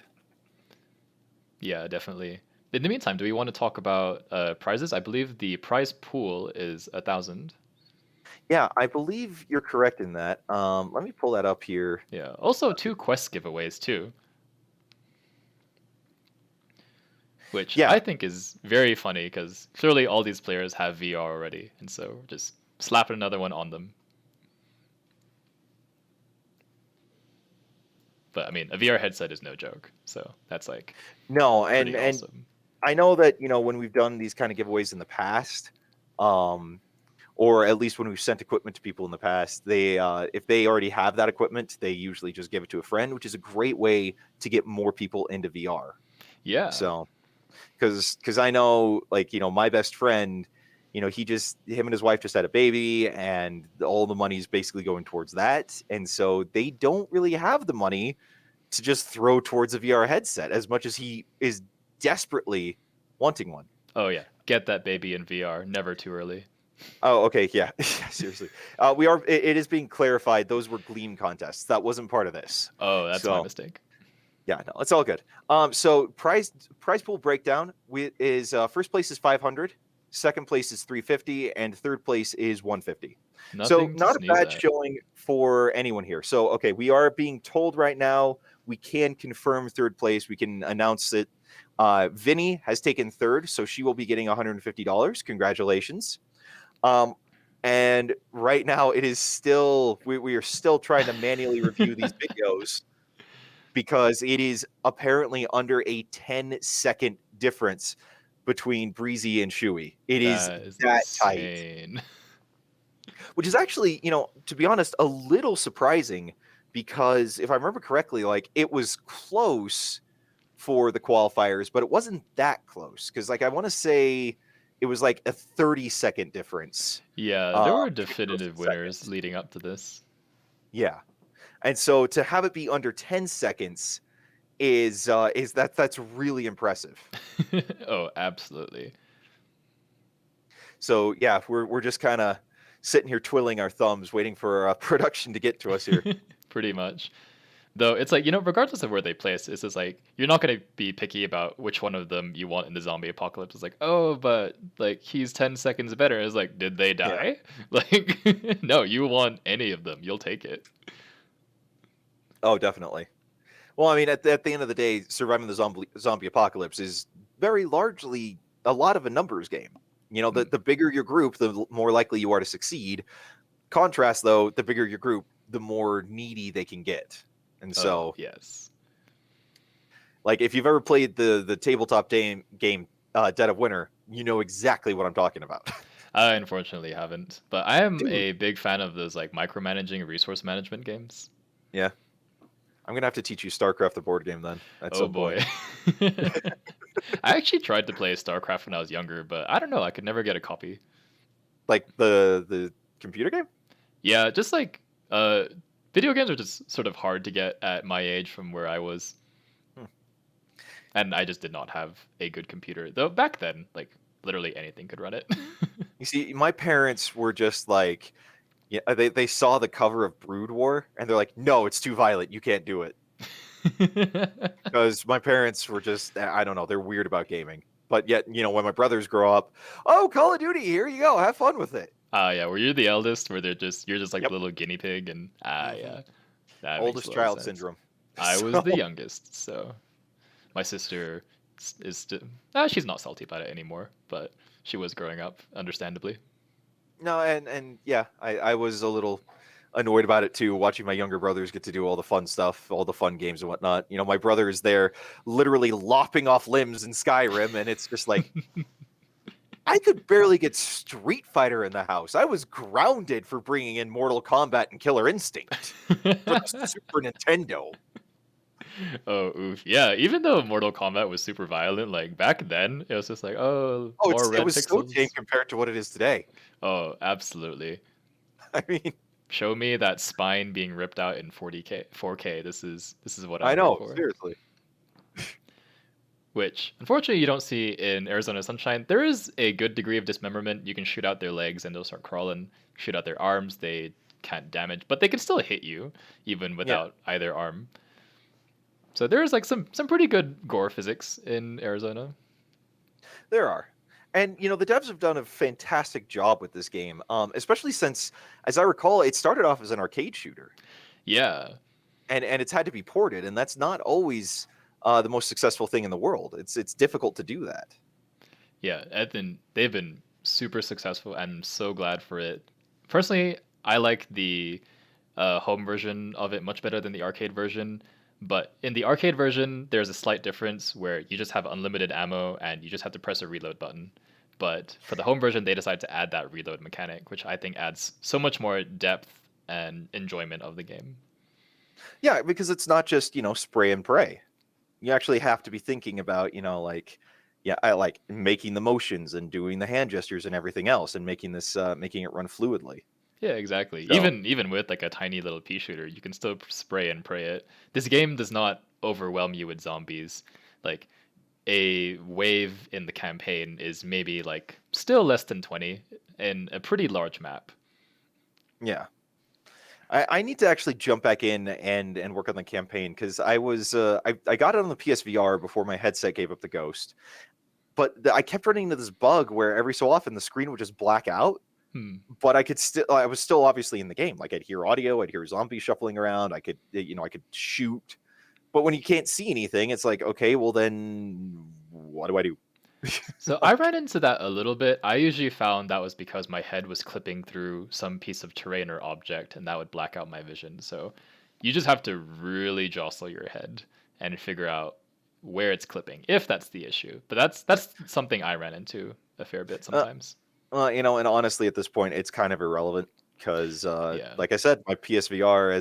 Yeah, definitely. In the meantime, do we want to talk about prizes? I believe the prize pool is 1,000. Yeah, I believe you're correct in that. Let me pull that up here. Yeah. Also, two quest giveaways too, which Yeah, I think is very funny because clearly all these players have VR already, and so just slap another one on them. But I mean, a VR headset is no joke, so that's like no, pretty and awesome. I know that when we've done these kind of giveaways in the past, um, or at least when we've sent equipment to people in the past, they if they already have that equipment, they usually just give it to a friend, which is a great way to get more people into VR. Yeah. So because I know my best friend, him and his wife just had a baby, and all the money is basically going towards that, and so they don't really have the money to just throw towards a VR headset as much as he is desperately wanting one. Oh yeah. Get that baby in VR. Never too early. Oh, okay, yeah, seriously. We are. It is being clarified. Those were Gleam contests. That wasn't part of this. Oh, that's my So mistake. yeah, no, it's all good. So prize pool breakdown is first place is 500, second place is 350, and third place is 150. So Nothing to not a sneeze bad at. showing for anyone here. So okay, we are being told right now we can confirm third place. We can announce that Vinny has taken third, so she will be getting $150. Congratulations. Um, and right now it is still we are still trying to manually review these videos because it is apparently under a 10-second difference between Breezy and Shuey. It is That is that tight, insane. which is actually, to be honest, a little surprising because if I remember correctly, like it was close for the qualifiers, but it wasn't that close because, like, I want to say it was like a 30-second difference Yeah, there were between the first definitive and winners second. leading up to this. Yeah, and so to have it be under 10 seconds is that's really impressive. Oh, absolutely. So yeah, we're just kind of sitting here twiddling our thumbs, waiting for production to get to us here. Pretty much. Though it's like, regardless of where they place, it's just like you're not gonna be picky about which one of them you want in the zombie apocalypse. It's like, oh, but like he's 10 seconds better. It's like, did they Yeah. die? Like, no, you want any of them, you'll take it. Oh, definitely. Well, I mean, at the end of the day, surviving the zombie apocalypse is very largely a lot of a numbers game. Mm. The bigger your group, the more likely you are to succeed. Contrast, though, the bigger your group, the more needy they can get. And Oh, so, yes. like, if you've ever played the tabletop game Dead of Winter, you know exactly what I'm talking about. I unfortunately haven't, but I am Dude. a big fan of those like micromanaging resource management games. Yeah. I'm gonna have to teach you StarCraft, the board game, then at Oh some boy. point. I actually tried to play StarCraft when I was younger, but I don't know, I could never get a copy. Like the computer game. Yeah, just like uh video games are just sort of hard to get at my age from where I was. Hmm. And I just did not have a good computer. Though back then, like literally anything could run it. You see, my parents were just like, yeah, they saw the cover of Brood War and they're like, no, it's too violent. You can't do it. Because my parents were just, I don't know, they're weird about gaming. But yet, when my brothers grow up, oh, Call of Duty, here you go, have fun with it. Ah, yeah, were you the eldest where you're just like Yep. the little guinea pig and Hmm. yeah, that makes a Oldest lot of child sense. syndrome. I was So the youngest, so my sister is still she's not salty about it anymore, but she was growing up, understandably. no, and yeah, I was a little annoyed about it too, watching my younger brothers get to do all the fun stuff, all the fun games and whatnot. My brother is there literally lopping off limbs in Skyrim, and it's just like I could barely get Street Fighter in the house. I was grounded for bringing in Mortal Kombat and Killer Instinct for the Super Nintendo. Oh, oof. Yeah, even though Mortal Kombat was super violent, like back then, it was just like, oh, Oh, more it red was so tame pixels. compared to what it is today. Oh, absolutely. I mean, Show me that spine being ripped out in 40K, 4K. This is what I'm I here know, for. seriously. Which, unfortunately, you don't see in Arizona Sunshine. There is a good degree of dismemberment. You can shoot out their legs and they'll start crawling. Shoot out their arms, they can't damage, but they can still hit you even Yeah, without either arm. So there is like some pretty good gore physics in Arizona. there are. And the devs have done a fantastic job with this game, especially since, as I recall, it started off as an arcade shooter, Yeah, and it's had to be ported, and that's not always the most successful thing in the world. It's difficult to do that. yeah, they've been super successful. I'm so glad for it. Personally, I like the home version of it much better than the arcade version. But in the arcade version, there's a slight difference where you just have unlimited ammo and you just have to press a reload button. But for the home version, they decided to add that reload mechanic, which I think adds so much more depth and enjoyment of the game. Yeah, because it's not just spray and pray. You actually have to be thinking about like, yeah, I like making the motions and doing the hand gestures and everything else, and making it run fluidly. Yeah, exactly. So Even with like a tiny little pea shooter, you can still spray and pray it. This game does not overwhelm you with zombies. Like a wave in the campaign is maybe like still less than 20 in a pretty large map. yeah, I need to actually jump back in and work on the campaign because I got it on the PSVR before my headset gave up the ghost, but I kept running into this bug where every so often the screen would just black out, Hmm. but I was still obviously in the game. Like I'd hear audio, I'd hear zombies shuffling around, I could shoot, but when you can't see anything, it's like, okay, well then what do I do? So I ran into that a little bit. I usually found that was because my head was clipping through some piece of terrain or object and that would black out my vision. So you just have to really jostle your head and figure out where it's clipping, if that's the issue. But that's something I ran into a fair bit Uh, sometimes. and honestly, at this point, it's kind of irrelevant because, Yeah. like I said, my PSVR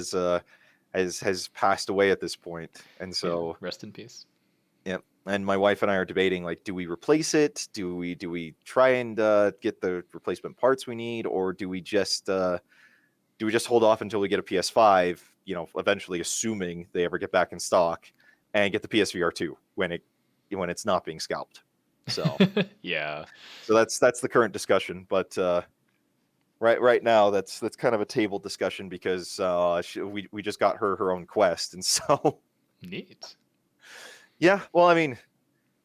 has passed away at this point, and Yeah. so Rest in peace. yeah. And my wife and I are debating, like, do we replace it? Do we try and get the replacement parts we need, or do we just hold off until we get a PS5? Eventually, assuming they ever get back in stock, and get the PSVR 2 when it's not being scalped. So. Yeah. So that's the current discussion, but right now that's kind of a table discussion because we just got her own Quest, and so Neat. yeah. Well, I mean,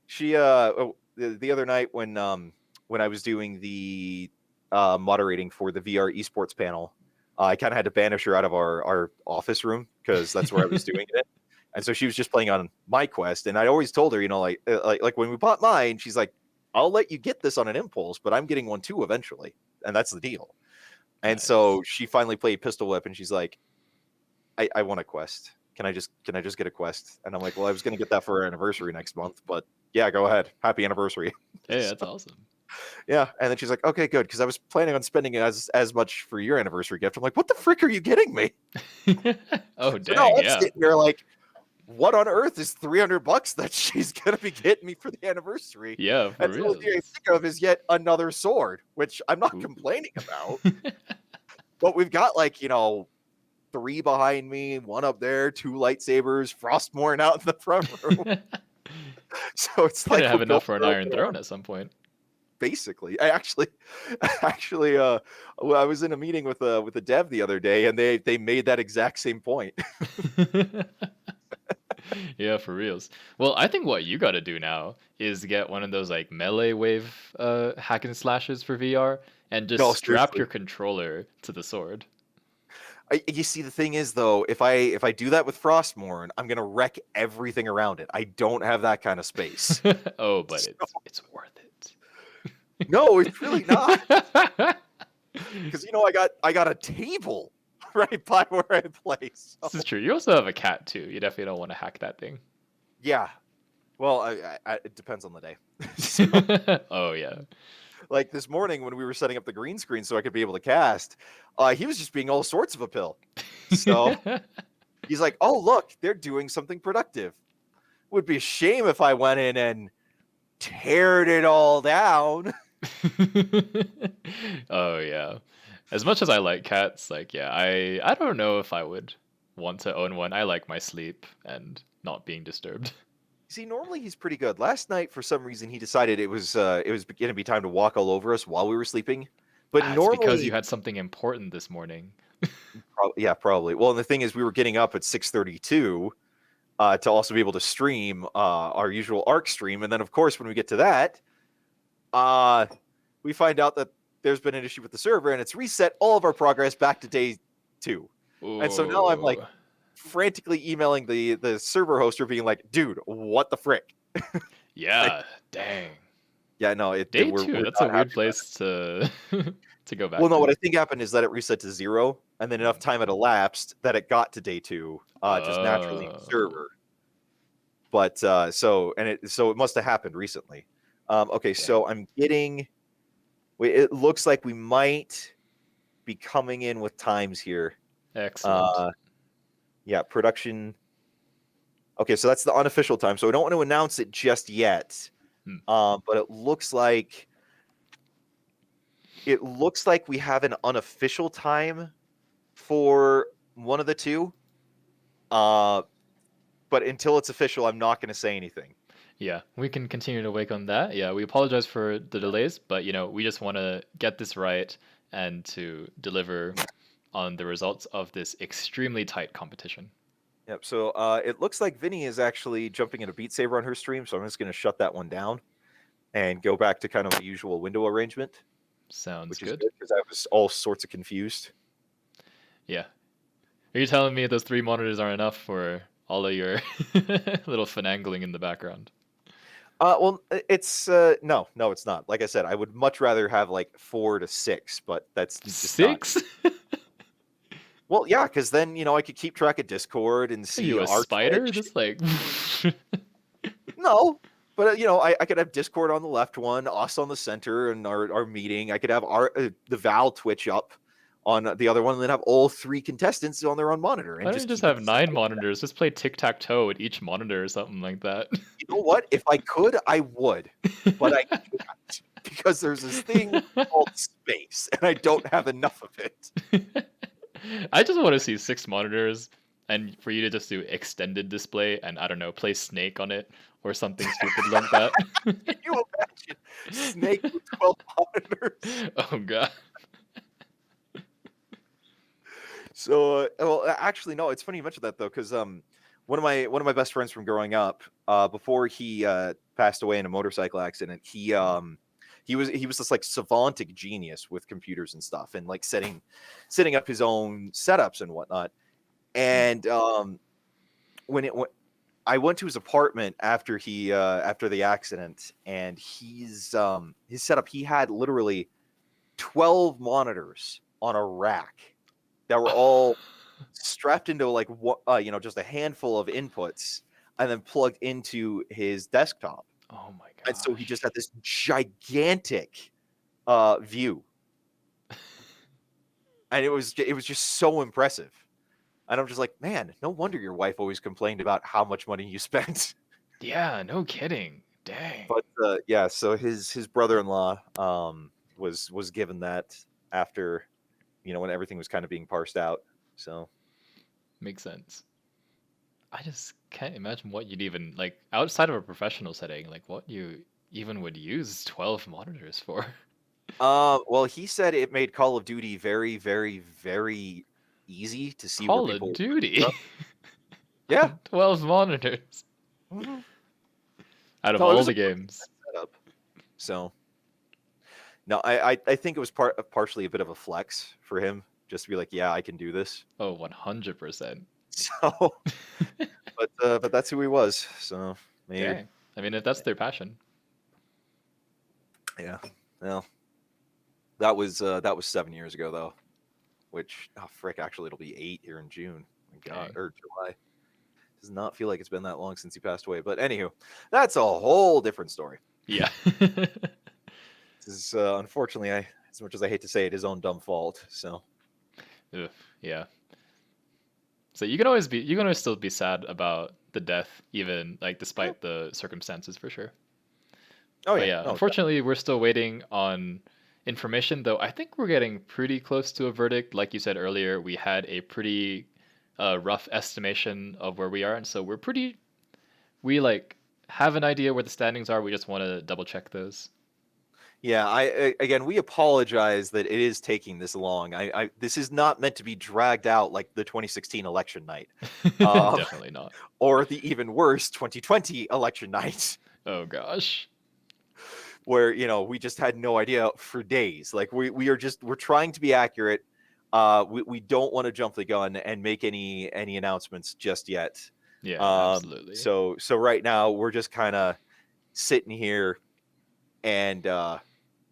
she the other night when I was doing the moderating for the VR esports panel, I kind of had to banish her out of our office room because that's where I was doing it. And so she was just playing on my Quest, and I always told her, like when we bought mine, she's like, "I'll let you get this on an impulse, but I'm getting one too eventually," and that's the deal. And Nice. so she finally played Pistol Whip, and she's like, "I want a Quest. Can I just get a Quest?" And I'm like, "Well, I was going to get that for our anniversary next month, but yeah, go ahead. Happy anniversary." Hey, So, that's awesome. yeah, and then she's like, "Okay, good," because I was planning on spending as much for your anniversary gift. I'm like, "What the frick are you getting me?" Oh, So now dang, I'm yeah. sitting there like, what on earth is $300 that she's gonna be getting me for the anniversary? Yeah, And for the only thing I reals. think of is yet another sword, which I'm not Ooh. complaining about. But we've got like, three behind me, one up there, two lightsabers, Frostmourne out in the front room. So it's Gonna like have we're going enough for an around Iron Throne at some point. basically. I actually, actually, I was in a meeting with a dev the other day, and they made that exact same point. Yeah, for reals. Well, I think what you gotta do now is get one of those like melee wave hack and slashes for VR and just No, strap seriously. your controller to the sword. You see, the thing is though, if I do that with Frostmourne, I'm gonna wreck everything around it. I don't have that kind of space. Oh, but So, it's worth it. no, it's really not, because I got a table right by where I play. This is So true. You also have a cat too. You definitely don't want to hack that thing. yeah, well, it depends on the day. So Oh yeah. like this morning when we were setting up the green screen so I could be able to cast, he was just being all sorts of a pill. So he's like, "Oh, look, they're doing something productive. Would be a shame if I went in and teared it all down." Oh yeah. As much as I like cats, like yeah, I don't know if I would want to own one. I like my sleep and not being disturbed. See, normally he's pretty good. Last night, for some reason, he decided it was going to be time to walk all over us while we were sleeping. But Ah, it's because you normally, had something important this morning. yeah, probably. Well, and the thing is, we were getting up at 6:32 to also be able to stream our usual Arc stream, and then of course, when we get to that, uh, we find out that there's been an issue with the server, and it's reset all of our progress back to day 2. And so now I'm like Ooh. frantically emailing the server hoster, being like, "Dude, what the frick?" Like, Yeah, dang. yeah, no, Day we're two, we're that's a not weird happy about it. place to to go Well, back no, what to. I think happened is that it reset to 0, and then enough Mm. time had elapsed that it got to day 2, just naturally in the Oh, server. But so it must have happened recently. Okay, dang. so I'm getting. Wait, it looks like we might be coming in with times here. Excellent. Uh, yeah, production. Okay, so that's the unofficial time. So I don't want to announce it just yet. Hmm. But it looks like we have an unofficial time for one of the two. Uh, but until it's official, I'm not going to say anything. Yeah, we can continue to wait on that. Yeah, we apologize for the delays, but we just want to get this right and to deliver on the results of this extremely tight competition. Yep. So it looks like Vinny is actually jumping into Beat Saber on her stream, so I'm just going to shut that one down and go back to kind of the usual window arrangement, Sounds which is good. good because I was all sorts of confused. Yeah. Are you telling me those three monitors aren't enough for all of your little finagling in the background? Well, it's no, it's not. Like I said, I would much rather have like 4 to 6, but that's just not. Six? Well, yeah, because then I could keep track of Discord and Are see you a our spider? Twitch. Just like. No, but I could have Discord on the left one, us on the center, and our meeting. I could have the VAL Twitch up on the other one, and then have all three contestants on their own monitor Why and don't you just just keep it have the nine same. monitors? Just play tic tac toe with each monitor or something like that. You know what? If I could, I would, but I can't because there's this thing called space, and I don't have enough of it. I just want to see six monitors and for you to just do extended display and I don't know, play Snake on it or something stupid like that. Can you imagine Snake with 12 monitors? Oh god. So, well, actually, no. It's funny you mentioned that though, because one of my best friends from growing up, before he passed away in a motorcycle accident, he was this like savantic genius with computers and stuff, and like setting up his own setups and whatnot. Hmm. And when I went to his apartment after the accident, and his setup, he had literally 12 monitors on a rack that were all strapped into like just a handful of inputs and then plugged into his desktop. Oh my And so he just gosh. had this gigantic view, and it was just so impressive. And I'm just like, man, no wonder your wife always complained about how much money you spent. Yeah, no kidding. Dang. But yeah, so his brother-in-law was given that after, when everything was kind of being parsed out. So Makes sense. I just can't imagine what you'd even like outside of a professional setting, like what you even would use 12 monitors for. well, he said it made Call of Duty very, very, very easy to see where Call of people. Duty Yeah. on 12 monitors Hmm. out of No, it all was a the games. setup. So no, I think it was partially a bit of a flex for him, just to be like, yeah, I can do this. Oh, 100%. So, but that's who he was. So maybe, Dang. I mean, if that's their passion. yeah. Well, that was 7 years ago though. Which, oh frick, actually it'll be 8 here in June. My God, Dang. or July. Does not feel like it's been that long since he passed away. But anywho, that's a whole different story. Yeah. This is unfortunately, as much as I hate to say it, his own dumb fault. So Ugh, yeah. So you can always still be sad about the death, even like yeah. despite the circumstances for sure. Oh But yeah, yeah, no, unfortunately, we're still waiting on information, though I think we're getting pretty close to a verdict. Like you said earlier, we had a pretty rough estimation of where we are, and so we like have an idea where the standings are. We just want to double check those. yeah. Again, we apologize that it is taking this long. This is not meant to be dragged out like the 2016 election night, um, Definitely not. or the even worse 2020 election night, Oh gosh. where we just had no idea for days. Like we're trying to be accurate. We don't want to jump the gun and make any announcements just yet. Yeah, absolutely. So right now we're just kind of sitting here and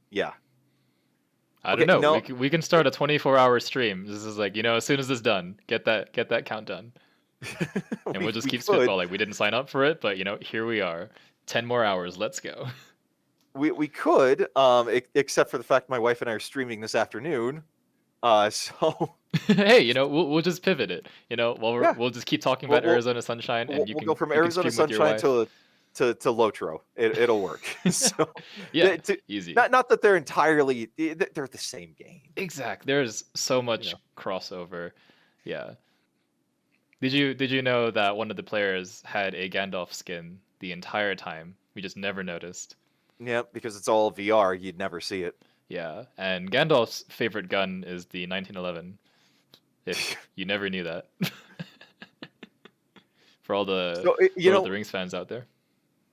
yeah. I don't Okay, know. no, We can start a 24-hour stream. This is like, as soon as this done, get that count done. And we'll just we keep could spitballing. We didn't sign up for it, but here we are. 10 more hours. Let's go. we could except for the fact my wife and I are streaming this afternoon. So Hey, we'll just pivot it. While yeah, we'll just keep talking we'll about we'll, Arizona Sunshine, and we'll go from you can Arizona stream with your Sunshine wife. to Lotro. It'll work. So Yeah, easy. not that they're entirely they're the same game. Exact. There's so much crossover. Yeah. Did you know that one of the players had a Gandalf skin the entire time? We just never noticed. Yeah, because it's all VR, you'd never see it. Yeah, and Gandalf's favorite gun is the 1911. If you never knew that. For all the So Lord of the Rings fans out there.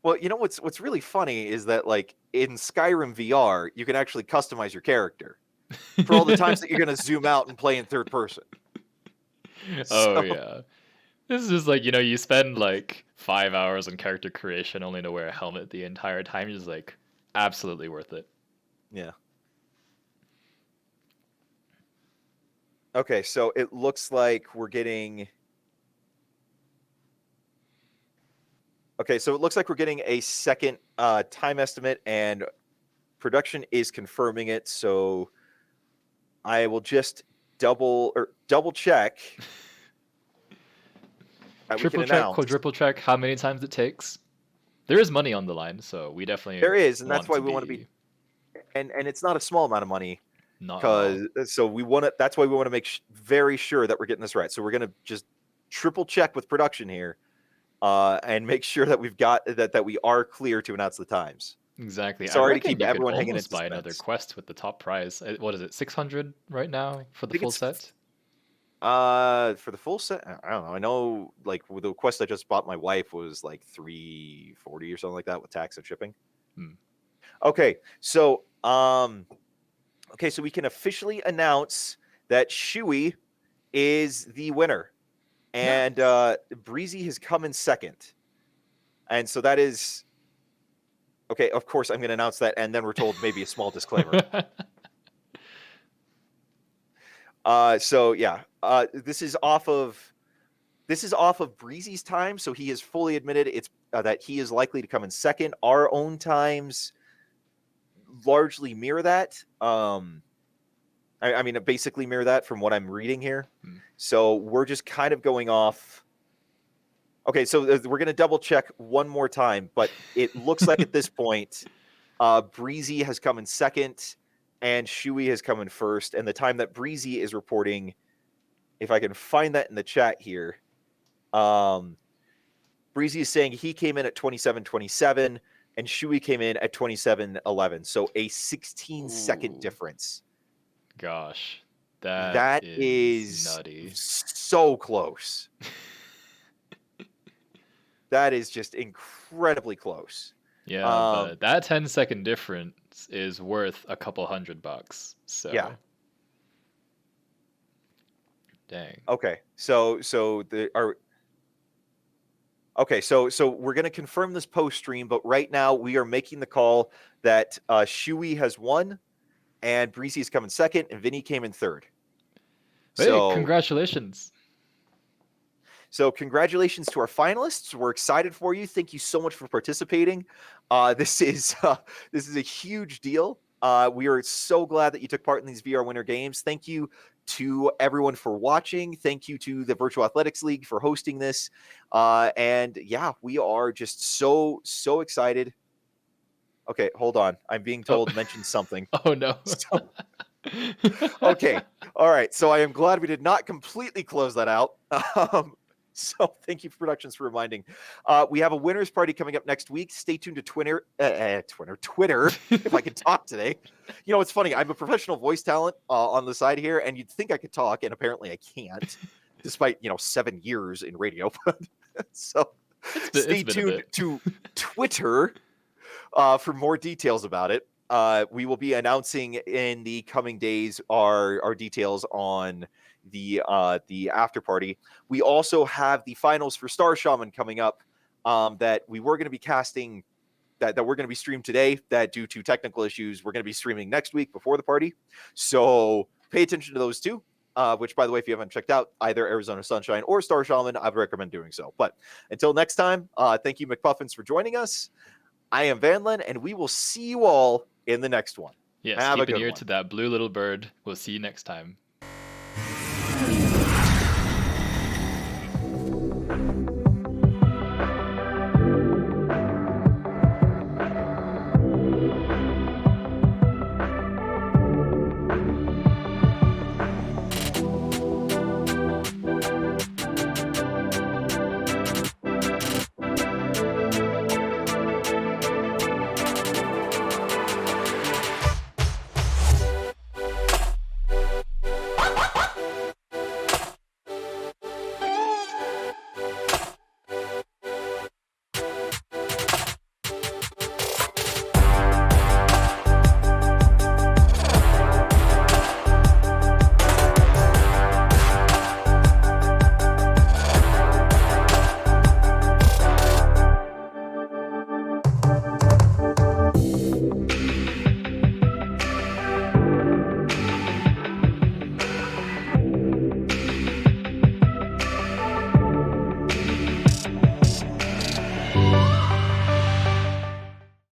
well, what's really funny is that like in Skyrim VR, you can actually customize your character for all the times that you're going to zoom out and play in third person. Oh So yeah. This is just like, you spend like 5 hours on character creation only to wear a helmet the entire time. You're just like, absolutely worth it. yeah. Okay, so it looks like we're getting. Okay, so it looks like we're getting a second time estimate, and production is confirming it. So I will just double check that we can Triple check, announce. quadruple check how many times it takes. There is money on the line, so we definitely There is, and that's want why to we want to be, be and it's not a small amount of money, not at all. because so we want to. That's why we want to make very sure that we're getting this right. So we're gonna just triple check with production here, and make sure that we've got that we are clear to announce the times. Exactly. I Sorry to keep reckon you could everyone hanging in almost buy another suspense. quest with the top prize. What is it, 600 right now for I the think full it's set? for the full set. I don't know. I know like with the quest I just bought my wife was like 340 or something like that with tax and shipping. Hmm. Okay, so so we can officially announce that Shui is the winner, and Nice. Breezy has come in second, and so that is okay. Of course, I'm going to announce that, and then we're told maybe a small disclaimer. So yeah, this is off of Breezy's time, so he has fully admitted it's that he is likely to come in second. Our own times largely mirror that. I mean, basically mirror that from what I'm reading here. Hmm. So we're just kind of going off. Okay, so we're going to double check one more time, but it looks like at this point, Breezy has come in second and Shui has come in first. And the time that Breezy is reporting, if I can find that in the chat here, Breezy is saying he came in at 27:27 and Shui came in at 27:11. So a 16-second Ooh, difference. gosh, that That is is nutty. so close. That is just incredibly close. Yeah, Um, but that 10-second difference is worth a couple $100. yeah. So, dang. Okay. So the are okay. So we're gonna confirm this post stream, but right now we are making the call that Shui has won, and Breezy is coming second, and Vinny came in third. Hey, So congratulations. So congratulations to our finalists. We're excited for you. Thank you so much for participating. This is a huge deal. We are so glad that you took part in these VR Winter Games. Thank you to everyone for watching. Thank you to the Virtual Athletics League for hosting this. And yeah, we are just so excited. Okay, hold on. I'm being Oh, told mention something. oh no. So, okay. All right. So I am glad we did not completely close that out. So thank you, Productions, for reminding. We have a winners party coming up next week. Stay tuned to Twitter, if I can talk today. You know, it's funny. I'm a professional voice talent on the side here, and you'd think I could talk, and apparently I can't, despite 7 years in radio. So It's stay been a tuned bit. to Twitter for more details about it. We will be announcing in the coming days our details on the after party. We also have the finals for Star Shaman coming up that we were going to be casting that we're going to be streamed today. That due to technical issues, we're going to be streaming next week before the party. So pay attention to those two. Which, by the way, if you haven't checked out either Arizona Sunshine or Star Shaman, I'd recommend doing so. But until next time, thank you, McPuffins, for joining us. I am Vanlin, and we will see you all in the next one. Yes, Have a keep an good ear one. to that blue little bird. We'll see you next time.